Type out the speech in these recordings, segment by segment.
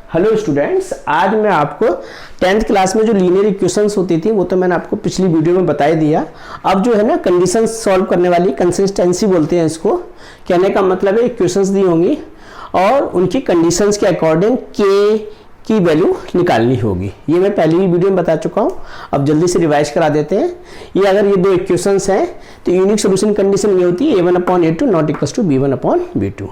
Hello students, आज मैं आपको 10th क्लास में जो लीनियर इक्वेशंस होती थी वो तो मैंने आपको पिछली वीडियो में बता ही दिया। अब जो है ना कंडीशंस सॉल्व करने वाली कंसिस्टेंसी बोलते हैं इसको। कहने का मतलब है इक्वेशंस दी होंगी और उनकी कंडीशंस के अकॉर्डिंग के की वैल्यू निकालनी होगी। ये मैं पहले ही वीडियो में बता चुका हूँ, अब जल्दी से रिवाइज करा देते हैं। ये अगर ये दो इक्वेशंस हैं तो यूनिक सोल्यूशन कंडीशन ये होती है a1/a2 not equal to b1/b2।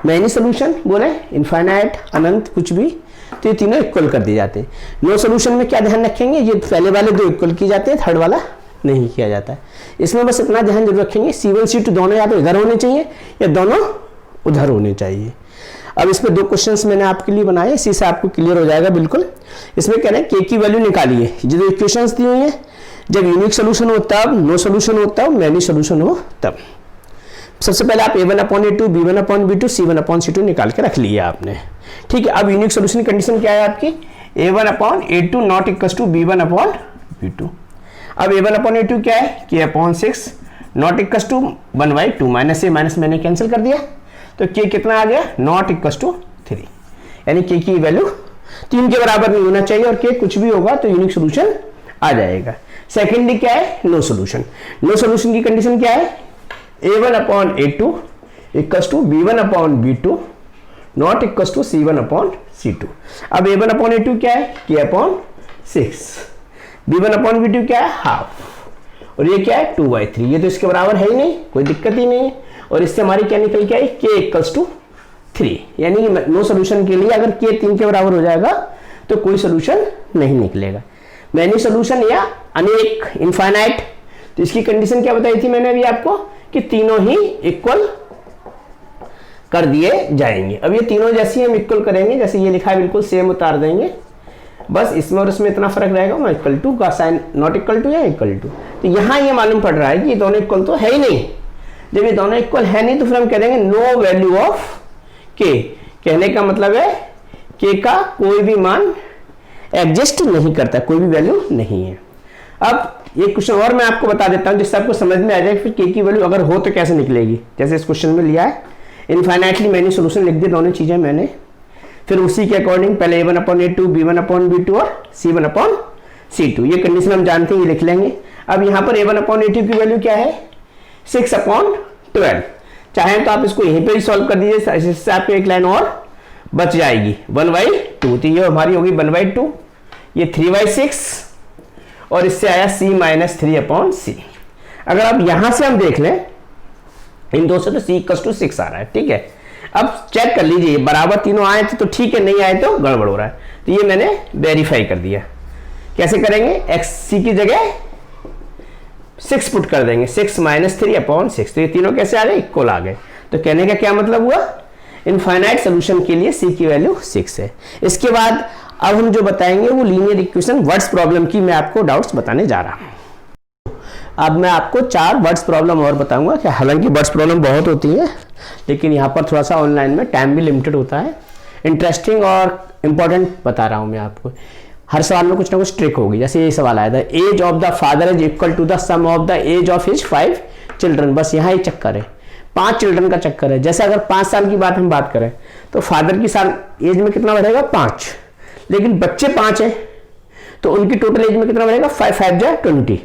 Many solution बोले इनफाइनाइट अनंत कुछ भी, तो ये तीनों इक्वल कर दिए जाते हैं। नो सोल्यूशन में क्या ध्यान रखेंगे, ये पहले वाले दो इक्वल किए जाते हैं, थर्ड वाला नहीं किया जाता है। इसमें बस इतना ध्यान जरूर रखेंगे C1 C2 दोनों या तो इधर होने चाहिए या दोनों उधर होने चाहिए। अब इसमें दो क्वेश्चंस मैंने आपके लिए बनाए, इसी से आपको क्लियर हो जाएगा बिल्कुल। इसमें कह रहे हैं के की वैल्यू निकालिए। ये जो इक्वेशंस दी हुई है, जब यूनिक सोल्यूशन हो तब, नो सोल्यूशन हो तब, मैनी सोल्यूशन हो तब। सबसे पहले आप a1/a2 b1/b2 c1/c2 निकाल के रख लिए आपने, ठीक है। अब यूनिक सोल्यूशन कंडीशन क्या है आपकी, a1/a2 not equal to b1/b2। अब a1/a2 क्या है, k/6 not equal to 1/2 minus a minus मैंने कैंसिल कर दिया, तो k कितना आ गया, नॉट इक्वल टू 3, यानी k की वैल्यू 3 के बराबर नहीं होना चाहिए और k कुछ भी होगा तो यूनिक सोल्यूशन आ जाएगा। सेकेंडली क्या है, नो सोल्यूशन। नो सोल्यूशन की कंडीशन क्या है, a1/a2 equal to b1/b2 not equal to c1/c2। अब a1/a2 क्या है, k/6, b1/b2 क्या है, हाफ, और ये क्या है 2/3। ये तो इसके बराबर है ही नहीं, कोई दिक्कत ही नहीं है। और इससे हमारी क्या निकल के आई, k इक्वल टू 3, यानी कि नो सोल्यूशन के लिए अगर k 3 के बराबर हो जाएगा तो कोई सोल्यूशन नहीं निकलेगा। मैनी सोल्यूशन या अनेक इनफाइनाइट, तो इसकी कंडीशन क्या बताई थी मैंने अभी आपको कि तीनों ही इक्वल कर दिए जाएंगे। अब ये तीनों जैसे हम इक्वल करेंगे, जैसे ये लिखा है बिल्कुल सेम उतार देंगे, बस इसमें और इसमें इतना फर्क रहेगा, ना इक्वल टू का साइन नॉट इक्वल टू या इक्वल टू। तो यहाँ ये मालूम पड़ रहा है कि ये दोनों इक्वल तो है ही नहीं। जब ये दोनों इक्वल है नहीं तो फिर हम कह देंगे नो वैल्यू ऑफ के। कहने का मतलब है के का कोई भी मान एग्जिस्ट नहीं करता, कोई भी वैल्यू नहीं है। अब ये क्वेश्चन और मैं आपको बता देता हूं जिससे आपको समझ में आ जाए फिर के की वैल्यू अगर हो तो कैसे निकलेगी। जैसे इस क्वेश्चन में लिया है इनफाइनाइटली मैनी सोल्यूशन लिख दिए दोनों चीजें मैंने, फिर उसी के अकॉर्डिंग पहले a1/a2 b1/b2 और c1/c2, ये कंडीशन हम जानते हैं, ये लिख लेंगे। अब यहाँ पर a1/a2 की वैल्यू क्या है, 6/12। चाहे तो आप इसको यहीं पे ही सॉल्व कर दीजिए, इससे आपको एक लाइन और बच जाएगी 1/2, तो ये हमारी होगी 1/2, ये 3/6 और इससे आया c-3/c। अगर आप यहां से हम देख लें इन दो से तो c इक्वल टू 6 आ रहा है, ठीक है। अब चेक कर लीजिए बराबर तीनों आए थे तो ठीक है, नहीं आए तो गड़बड़ हो रहा है। तो ये मैंने वेरीफाई कर दिया। कैसे करेंगे, x की जगह 6 पुट कर देंगे, 6-3/6, तो ये तीनों कैसे आ गए, इक्वल आ गए। तो कहने का क्या मतलब हुआ, इनफाइनाइट सोल्यूशन के लिए c की वैल्यू 6 है। इसके बाद अब हम जो बताएंगे वो लीनियर इक्वेशन वर्ड्स प्रॉब्लम की मैं आपको डाउट्स बताने जा रहा हूं। अब मैं आपको 4 वर्ड्स प्रॉब्लम और बताऊंगा कि हालांकि वर्ड्स प्रॉब्लम बहुत होती है लेकिन यहाँ पर थोड़ा सा ऑनलाइन में टाइम भी लिमिटेड होता है। इंटरेस्टिंग और इम्पोर्टेंट बता रहा हूँ मैं आपको। हर सवाल में कुछ ना कुछ ट्रिक होगी। जैसे ये सवाल आया था, age of the father is equal to the sum of the age of his 5 children. बस यहाँ ही चक्कर है, 5 चिल्ड्रन का चक्कर है। जैसे अगर 5 साल की बात हम बात करें तो फादर की साल एज में कितना बढ़ेगा, 5, लेकिन बच्चे 5 हैं तो उनकी टोटल एज में कितना बढ़ेगा, 5 × 20।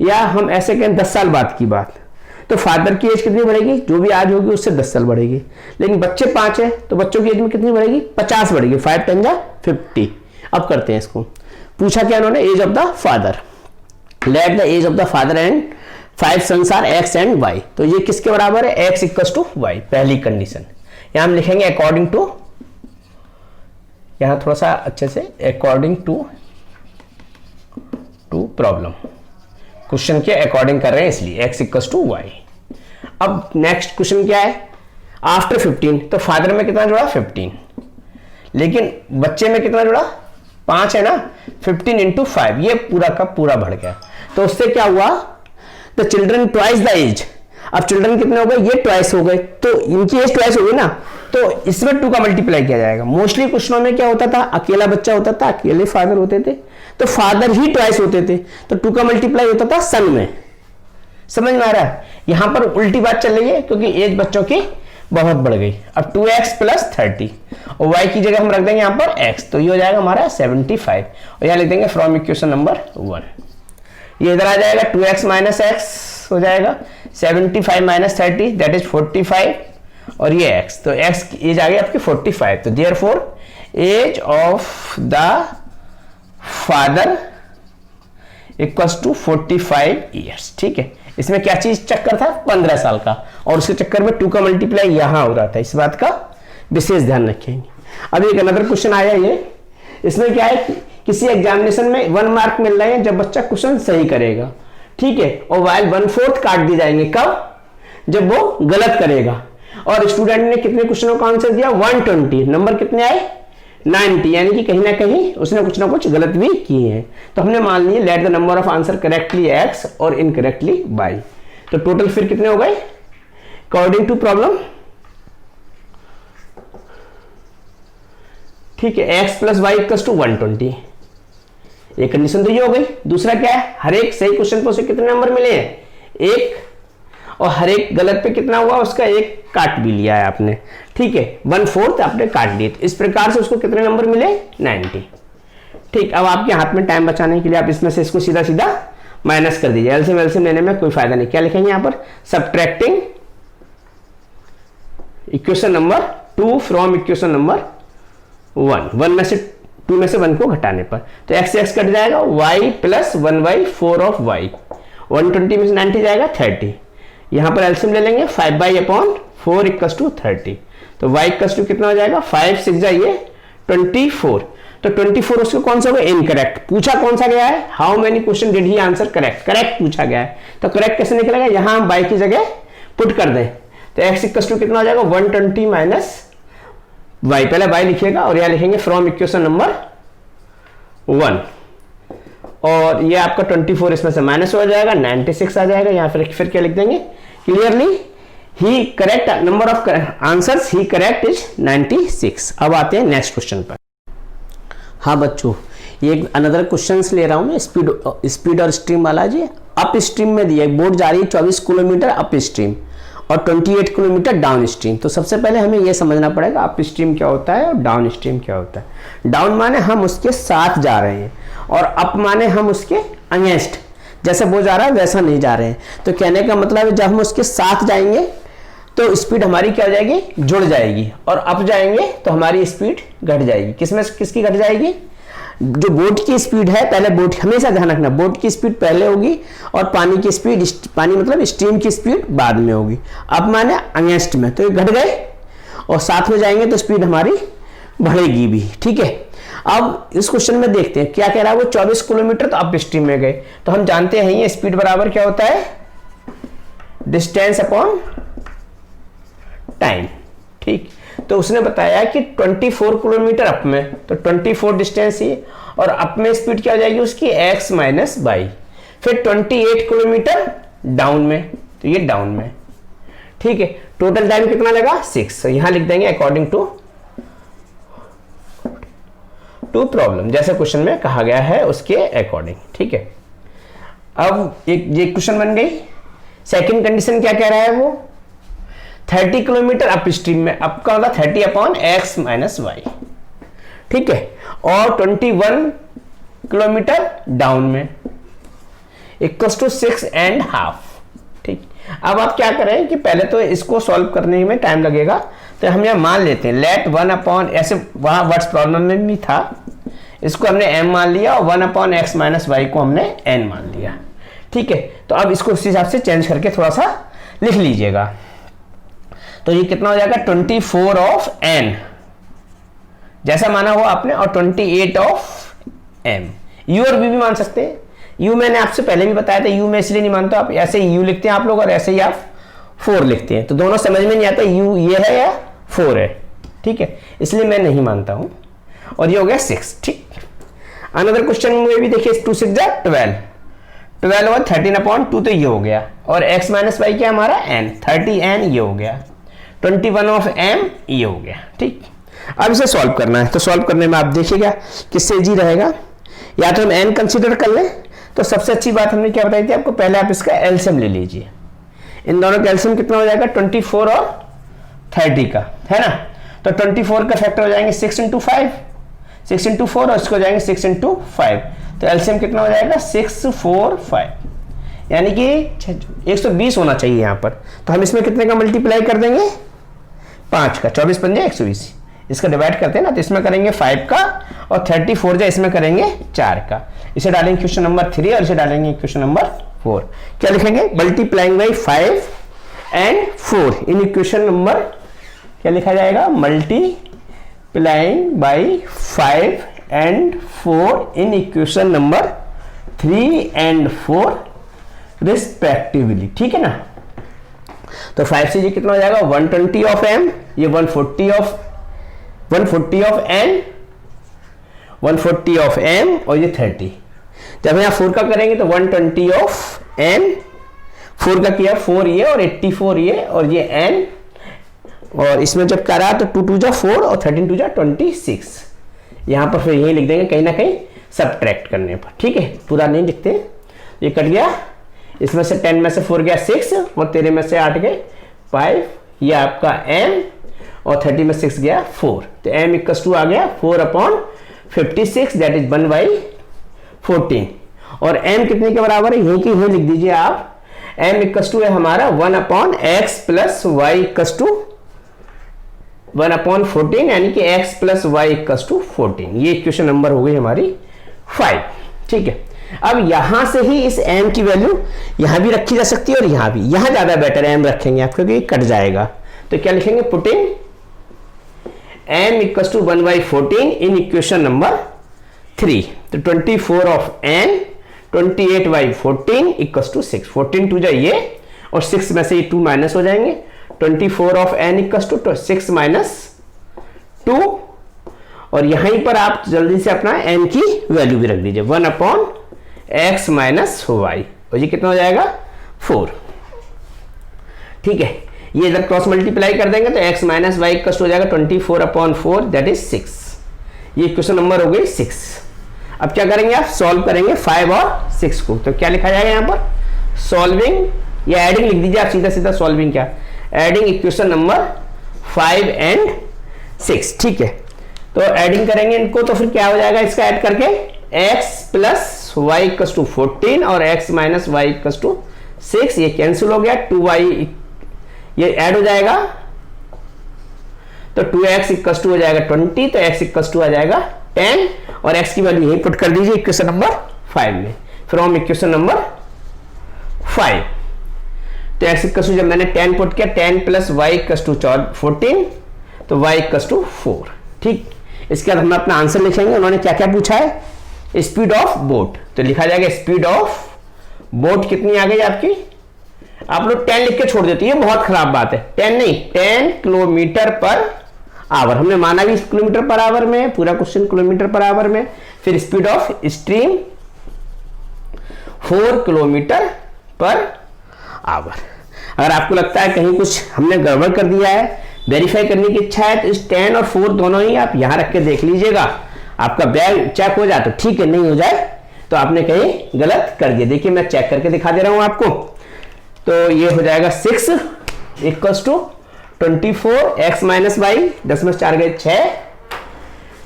या हम ऐसे कहें 10 साल बाद की बात, तो फादर की एज कितनी बढ़ेगी, जो भी आज होगी उससे 10 साल बढ़ेगी। लेकिन बच्चे 5 है तो बच्चों की एज में कितनी बढ़ेगी, 50 बढ़ेगी, 5 × 50। अब करते हैं इसको। पूछा क्या उन्होंने, age of the father, let the age of the father and 5 sons are x and y। तो ये किसके बराबर है, x इक्वल टू y, पहली कंडीशन। यहां हम लिखेंगे अकॉर्डिंग टू, यहां थोड़ा सा अच्छे से, अकॉर्डिंग टू प्रॉब्लम, क्वेश्चन के अकॉर्डिंग कर रहे हैं इसलिए x इक्वल टू y। अब नेक्स्ट क्वेश्चन क्या है, आफ्टर 15, तो फादर में कितना जुड़ा, 15, लेकिन बच्चे में कितना जुड़ा, 5 है ना, 15 × 5, ये पूरा का पूरा बढ़ गया। तो उससे क्या हुआ, the children twice the age. अब चिल्ड्रन कितने हो गए, ये ट्वाइस हो गए, तो इनकी एज ट्वाइस हो गई ना, तो इसमें 2 का मल्टीप्लाई किया जाएगा। मोस्टली क्वेश्चनों में क्या होता था, अकेला बच्चा होता था, अकेले फादर होते थे, तो फादर ही ट्वाइस होते थे, तो 2 का मल्टीप्लाई होता था सन में। समझ में आ रहा है, यहां पर उल्टी बात चल रही है क्योंकि एज बच्चों की बहुत बढ़ गई। अब 2x + 30 और y की जगह हम रख देंगे यहाँ पर x, तो ये हो जाएगा हमारा 75 और यहाँ लिख देंगे फ्रॉम इक्वेशन नंबर 1। ये इधर आ जाएगा 2x माइनस एक्स हो जाएगा 75 माइनस 30 दैट इज 45 और ये x, तो x की एज आ गई आपकी 45, तो therefore age of the father equals to 45 years. ठीक है, इसमें क्या चीज चक्कर था 15 साल का, और उसके चक्कर में 2 का मल्टीप्लाई यहां हो रहा था, इस बात का विशेष ध्यान रखेंगे। अब एक अनदर क्वेश्चन आया ये, इसमें क्या है किसी एग्जामिनेशन में 1 मार्क मिल रहे हैं जब बच्चा क्वेश्चन सही करेगा, ठीक है, और वाइल 1/4 काट दिए जाएंगे कब, जब वो गलत करेगा। और स्टूडेंट ने कितने क्वेश्चनों का आंसर दिया 120, नंबर कितने आए 90, यानी कि कहीं ना कहीं उसने कुछ ना कुछ गलत भी किए हैं। तो हमने मान लिए let the number of answer correctly x और इनकरेक्टली y, तो टोटल फिर कितने हो गए अकॉर्डिंग टू प्रॉब्लम, ठीक है, x plus y equals to 120। एक कंडीशन तो ये हो गई। दूसरा क्या है, हर एक सही क्वेश्चन पर उसे कितने नंबर मिले हैं 1, और हर एक गलत पे कितना हुआ उसका 1 काट भी लिया है आपने, ठीक है, 1/4 आपने काट लिए, इस प्रकार से उसको कितने नंबर मिले 90। ठीक, अब आपके हाथ में टाइम बचाने के लिए आप इसमें से इसको सीधा सीधा माइनस कर दीजिए, एलसीएम एलसीएम लेने में कोई फायदा नहीं। क्या लिखेंगे यहाँ पर, subtracting equation number 2 from equation number 1 में से 2 में से 1 को घटाने पर, तो x से x कट जाएगा, y प्लस 1/4 ऑफ y, 120 में से 90 जाएगा 30, यहां पर एलसीएम ले लेंगे 5/4 इक्वल्स टू 30, तो y इक्वल्स टू कितना हो जाएगा 5 6 जाइए 24, तो 24 उसको कौन सा होगा इनकरेक्ट। पूछा कौन सा गया है, how many question did he answer correct, correct पूछा गया है, तो करेक्ट कैसे निकलेगा, यहां हम y की जगह पुट कर दें, तो x इक्वल्स टू कितना हो जाएगा 120 माइनस y, पहले y लिखिएगा और यहां लिखेंगे फ्रॉम इक्वेशन नंबर 1, और ये आपका 24 इसमें से माइनस हो जाएगा 96 आ जाएगा, यहां फिर क्या लिख देंगे clearly he correct number of answers he correct is 96। अब आते हैं नेक्स्ट क्वेश्चन पर। हाँ बच्चों, ये अनदर क्वेश्चंस ले रहा हूं मैं, स्पीड और स्ट्रीम वाला जी। अप स्ट्रीम में दिया बोट जा रही है 24 किलोमीटर अप स्ट्रीम और 28 किलोमीटर डाउन स्ट्रीम। तो सबसे पहले हमें यह समझना पड़ेगा अप स्ट्रीम क्या होता है और डाउन स्ट्रीम क्या होता है। डाउन माने हम उसके साथ जा रहे हैं और अप माने हम उसके अगेंस्ट, जैसे वो जा रहा है वैसा नहीं जा रहे हैं। तो कहने का मतलब है जब हम उसके साथ जाएंगे तो स्पीड हमारी क्या हो जाएगी, जुड़ जाएगी, और अप जाएंगे तो हमारी स्पीड घट जाएगी। किसमें किसकी घट जाएगी, जो बोट की स्पीड है, पहले बोट हमेशा ध्यान रखना बोट की स्पीड पहले होगी और पानी की स्पीड, पानी मतलब स्ट्रीम की स्पीड बाद में होगी। अब माने अगेंस्ट में, तो ये घट गए और साथ में जाएंगे तो स्पीड हमारी बढ़ेगी भी, ठीक है। अब इस क्वेश्चन में देखते हैं क्या कह रहा है, वो 24 किलोमीटर तो अप स्ट्रीम में गए, तो हम जानते हैं ये स्पीड बराबर क्या होता है डिस्टेंस अपॉन टाइम, ठीक। तो उसने बताया कि 24 किलोमीटर अप में, तो 24 डिस्टेंस ही, और अप में स्पीड क्या हो जाएगी उसकी x माइनस वाई, फिर 28 किलोमीटर डाउन में, तो ये डाउन में, ठीक है। टोटल टाइम कितना लगा 6, तो यहां लिख देंगे अकॉर्डिंग टू प्रॉब्लम, जैसे क्वेश्चन में कहा गया है उसके अकॉर्डिंग, ठीक है। अब एक ये क्वेश्चन बन गई। सेकंड कंडीशन क्या कह रहा है वो 30 किलोमीटर अप स्ट्रीम में, अप का मतलब 30 अपॉन x माइनस वाई, ठीक है, और 21 किलोमीटर डाउन में इक्वल्स टू 6.5, ठीक। अब आप क्या करें कि पहले तो इसको सॉल्व करने में टाइम लगेगा, तो हम यहां मान लेते हैं लेट 1 अपॉन, ऐसे वहां वर्ड्स प्रॉब्लम में भी था, इसको हमने m मान लिया और 1 अपॉन x माइनस वाई को हमने n मान लिया, ठीक है। तो अब इसको उस हिसाब से चेंज करके थोड़ा सा लिख लीजिएगा, तो ये कितना हो जाएगा 24 ऑफ n जैसा माना हुआ आपने, और 28 ऑफ m, u और v भी मान सकते हैं। u मैंने आपसे पहले भी बताया था, u मैं इसलिए नहीं मानता, आप ऐसे ही u लिखते हैं आप लोग और ऐसे ही आप 4 लिखते हैं, तो दोनों समझ में नहीं आता u ये है या 4 है, ठीक है, इसलिए मैं नहीं मानता हूं। और ये हो गया 6, ठीक। अनदर क्वेश्चन में भी देखिए 2 6 12 और 13 अपॉन 2, तो ये हो गया, और x माइनस वाई क्या हमारा n, 30n ये हो गया, 21 ऑफ m ये हो गया, ठीक। अब इसे सॉल्व करना है, तो सॉल्व करने में आप देखिएगा किससे इजी रहेगा, या तो हम n कंसीडर कर लें, तो सबसे अच्छी बात हमने क्या बताई थी आपको, पहले आप इसका एलसीएम ले लीजिए, इन दोनों का एलसीएम कितना हो जाएगा 24 और 30 का, है ना। तो 24 का फैक्टर हो जाएंगे 6 इंटू 5, 6 इंटू 4 और इसको हो जाएंगे 6 इंटू 5। तो एलसीएम कितना हो जाएगा 6, 4, 5, यानी कि 120 होना चाहिए यहाँ पर। तो हम इसमें कितने का मल्टीप्लाई कर देंगे 5 का, 24 पंजे 120, इसका डिवाइड करते हैं ना, तो इसमें करेंगे 5 का और 34 जा इसमें करेंगे 4 का। इसे डालेंगे क्वेश्चन नंबर 3 और इसे डालेंगे क्वेश्चन नंबर 4। क्या लिखेंगे multiplying by 5 and 4 in equation number, क्या लिखा जाएगा multiplying by 5 and 4 in equation number 3 and 4 respectively. ठीक है ना। तो 5 से ये कितना हो जाएगा 120 ऑफ m, ये 140 ऑफ n, 140 ऑफ m और ये 30। जब यहाँ 4 का करेंगे तो 120 ऑफ n, 4 का किया 4 ये और 84 ये और ये n, और इसमें जब करा तो 2 2 जा 4 और 13 2 जा 26। यहाँ पर फिर यही लिख देंगे कहीं ना कहीं सब्ट्रैक्ट करने पर। ठीक है, पूरा नहीं लिखते, ये कट गया, इसमें से 10 में से 4 गया 6 और 13 में से 8 गए 5, ये आपका m और 30 में 6 गया 4। तो m इक्वल्स टू आ गया 4/56, दैट इज 1/14। और m कितने के बराबर है, यही की यही लिख दीजिए आप, m इक्वल्स टू है हमारा 1/x plus y equals to 1/14, यानी कि x plus y equals to 14। ये इक्वेशन नंबर हो गई हमारी 5। ठीक है, अब यहां से ही इस m की वैल्यू यहां भी रखी जा सकती है और यहां भी, यहां ज्यादा बेटर m रखेंगे आप क्योंकि कट जाएगा। तो क्या लिखेंगे putting m equals to 1/14 in equation number 3। तो 24 ऑफ n 28/14 इक्वल्स टू 6, 14 2 जा ये और 6 में से ये 2 माइनस हो जाएंगे। 24 of n equals to 6 minus 2, और यहीं पर आप जल्दी से अपना m की वैल्यू भी रख दीजिए 1/x माइनस y, और ये कितना हो जाएगा 4। ठीक है, ये इधर क्रॉस मल्टीप्लाई कर देंगे तो x माइनस y इक्वल्स हो जाएगा 24/4, दैट इज 6। ये इक्वेशन नंबर हो गई 6। अब क्या करेंगे आप, सॉल्व करेंगे 5 और 6 को। तो क्या लिखा जाएगा यहाँ पर सॉल्विंग, या एडिंग लिख दीजिए आप, सीधा सीधा सॉल्विंग क्या, एडिंग इक्वेशन नंबर 5 एंड 6। ठीक है, तो एडिंग करेंगे इनको तो फिर क्या हो जाएगा इसका ऐड करके x plus y equals to 14 और x minus y equals to 6, ये कैंसिल हो गया, 2y ये ऐड हो जाएगा तो 2x इक्वल्स टू हो जाएगा 20, तो x इक्वल्स टू आ जाएगा 10 और x की वैल्यू यही पुट कर दीजिए इक्वेशन नंबर 5 में, फ्रॉम इक्वेशन नंबर 5। तो x इक्वल्स टू जब मैंने 10 पुट किया, 10 प्लस y इक्वल्स टू 14, तो y इक्वल्स टू 4। ठीक, इसके बाद हम अपना आंसर लिखेंगे। उन्होंने क्या क्या पूछा है, स्पीड ऑफ बोट, तो लिखा जाएगा स्पीड ऑफ बोट कितनी आ गई आपकी, आप लोग 10 लिख के छोड़ देते हैं, ये बहुत खराब बात है। 10 नहीं, 10 किलोमीटर पर आवर, हमने माना भी किलोमीटर पर आवर में, पूरा क्वेश्चन किलोमीटर पर आवर में। फिर speed of stream 4 kilometre per hour. अगर आपको लगता है कहीं कुछ हमने गड़बड़ कर दिया है, वेरीफाई करने की इच्छा है, तो इस 10 और 4 दोनों ही आप यहां रख के देख लीजिएगा, आपका बैग चेक हो जाए तो ठीक है, नहीं हो जाए तो आपने कहीं गलत कर दिया। देखिए मैं चेक करके दिखा दे रहा हूं आपको। तो ये हो जाएगा 6 equals to 24 x minus y, 10 में 4 गए 6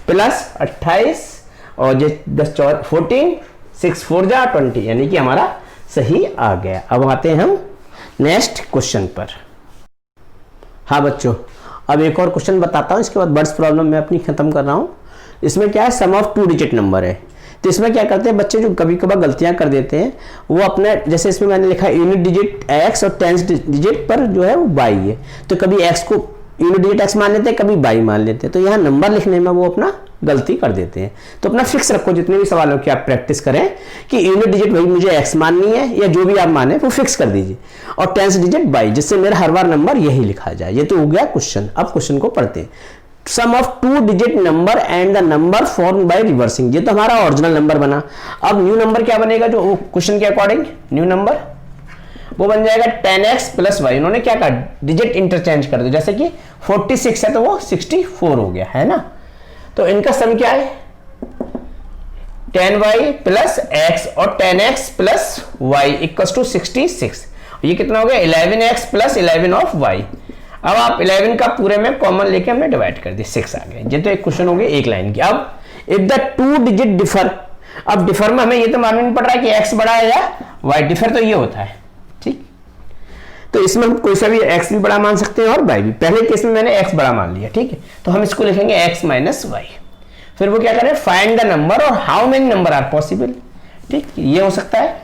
प्लस 28 और ये 10 14, 6 4 जा 20, यानी कि हमारा सही आ गया। अब आते हैं हम नेक्स्ट क्वेश्चन पर। हाँ बच्चों, अब एक और क्वेश्चन बताता हूँ, इसके बाद बर्ड्स प्रॉब्लम मैं अपनी खत्म कर रहा हूँ। इसमें क्या है, सम ऑफ 2 डिजिट नंबर है। तो इसमें क्या करते हैं बच्चे, जो कभी कभार गलतियां कर देते हैं, वो अपने, जैसे इसमें मैंने लिखा है यूनिट डिजिट x और 10th डिजिट पर जो है वो y है, तो कभी x को यूनिट डिजिट x मान लेते हैं, कभी y मान लेते हैं, तो यहाँ नंबर लिखने में वो अपना गलती कर देते हैं। तो अपना फिक्स रखो, जितने भी सवालों की आप प्रैक्टिस करें कि यूनिट डिजिट भाई मुझे x माननी है या जो भी आप माने वो फिक्स कर दीजिए, और 10th डिजिट y, जिससे मेरा हर बार नंबर यही लिखा जाए। ये तो हो गया क्वेश्चन। अब क्वेश्चन को पढ़ते हैं। Sum of 2 digit number and the number form by reversing, ये तो हमारा ओरिजिनल नंबर बना। अब न्यू नंबर क्या बनेगा, जो क्वेश्चन के अकॉर्डिंग न्यू नंबर वो बन जाएगा 10x प्लस वाई। उन्होंने क्या कहा, डिजिट इंटरचेंज कर दो, जैसे कि 46 है तो वो 64 हो गया है ना। तो इनका सम क्या है, 10y प्लस x और 10x plus y equals to 66। ये कितना हो गया, 11x प्लस 11 ऑफ y। अब आप 11 का पूरे में कॉमन लेके हमने डिवाइड कर दी, 6 आ गए। ये तो एक क्वेश्चन हो गया एक लाइन की। अब इफ द 2 डिजिट डिफर, अब डिफर में हमें ये तो मालूम नहीं पड़ रहा है कि x बड़ा है या y, डिफर तो ये होता है, ठीक। तो इसमें हम कोई सा भी x भी बड़ा मान सकते हैं और y भी। पहले केस में मैंने x बड़ा मान लिया, ठीक है, तो हम इसको लिखेंगे x माइनस वाई। फिर वो क्या करें, फाइंड द नंबर और how many number are possible, ठीक, ये हो सकता है।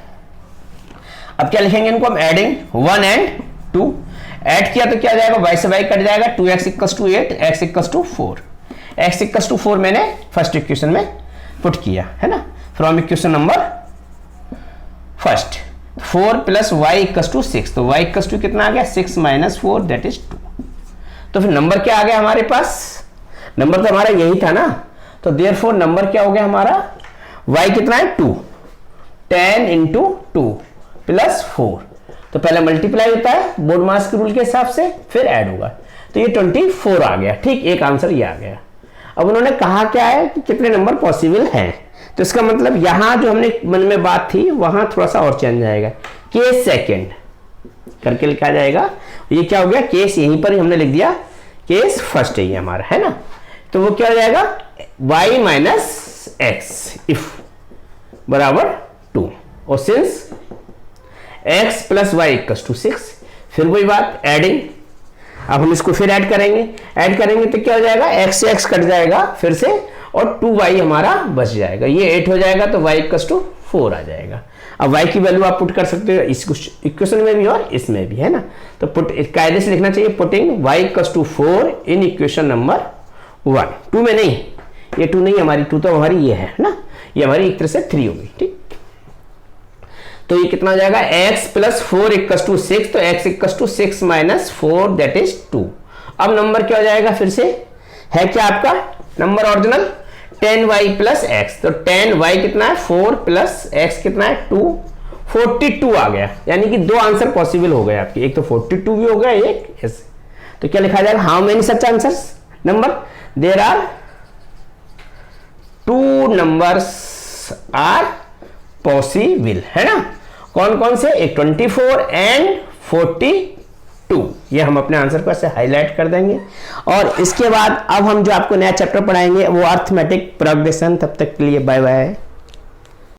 अब क्या लिखेंगे इनको हम, एडिंग 1 एंड 2, ऐड किया तो क्या जाएगा, y से y कट जाएगा, 2x equals to 8, x equals to 4, x equals to 4 मैंने फर्स्ट इक्वेशन में पुट किया है ना, from equation number first. 4 plus y equals to 6, तो y इक्वल्स टू कितना आ गया, 6 माइनस 4 दैट इज 2। तो फिर नंबर क्या आ गया हमारे पास, नंबर तो हमारा यही था ना, तो देयरफॉर नंबर क्या हो गया हमारा, y कितना है 2, 10 इंटू 2 प्लस 4, तो पहले मल्टीप्लाई होता है बोर्ड मास के रूल के हिसाब से, फिर ऐड होगा, तो ये 24 आ गया, ठीक, एक आंसर ये आ गया। अब उन्होंने कहा क्या है कि कितने नंबर पॉसिबल हैं, तो इसका मतलब यहां जो हमने मन में बात थी वहां थोड़ा सा और चेंज आएगा, केस सेकेंड करके लिखा जाएगा। ये क्या हो गया, केस यहीं पर ही हमने लिख दिया, केस फर्स्ट है ये हमारा, है ना, तो वो क्या हो जाएगा, y माइनस एक्स इफ बराबर 2, और since x plus y equals to 6, फिर वही बात एडिंग, अब हम इसको फिर ऐड करेंगे, तो क्या हो जाएगा, x से x कट जाएगा फिर से, और 2y हमारा बच जाएगा, ये 8 हो जाएगा, तो y इक्वल्स टू 4 आ जाएगा। अब y की वैल्यू आप पुट कर सकते हो इस इक्वेशन में भी और इसमें भी, है ना, तो पुट कायदे से लिखना चाहिए, putting y equals to 4 in equation number 1, 2 में नहीं, ये 2 नहीं हमारी, 2 तो हमारी ये है ना, ये हमारी एक तरह से 3 होगी, ठीक। तो ये कितना हो जाएगा, x प्लस 4 इक्वल्स टू 6, तो x equals to 6 minus 4 that is 2। अब नंबर क्या हो जाएगा, फिर से है क्या आपका number original, 10y plus x, तो 10y कितना है 4 प्लस x कितना है 2, 42 आ गया, यानी कि 2 आंसर पॉसिबल हो गए आपके, एक तो 42 भी हो गया, एक ऐसे। तो क्या लिखा जाएगा, how many such answers number, there are 2 numbers are possible, है ना, कौन कौन से, एक 24 एंड 42, ये हम अपने आंसर को ऐसे हाईलाइट कर देंगे। और इसके बाद अब हम जो आपको नया चैप्टर पढ़ाएंगे वो अर्थमेटिक प्रोग्रेशन, तब तक के लिए बाय बाय।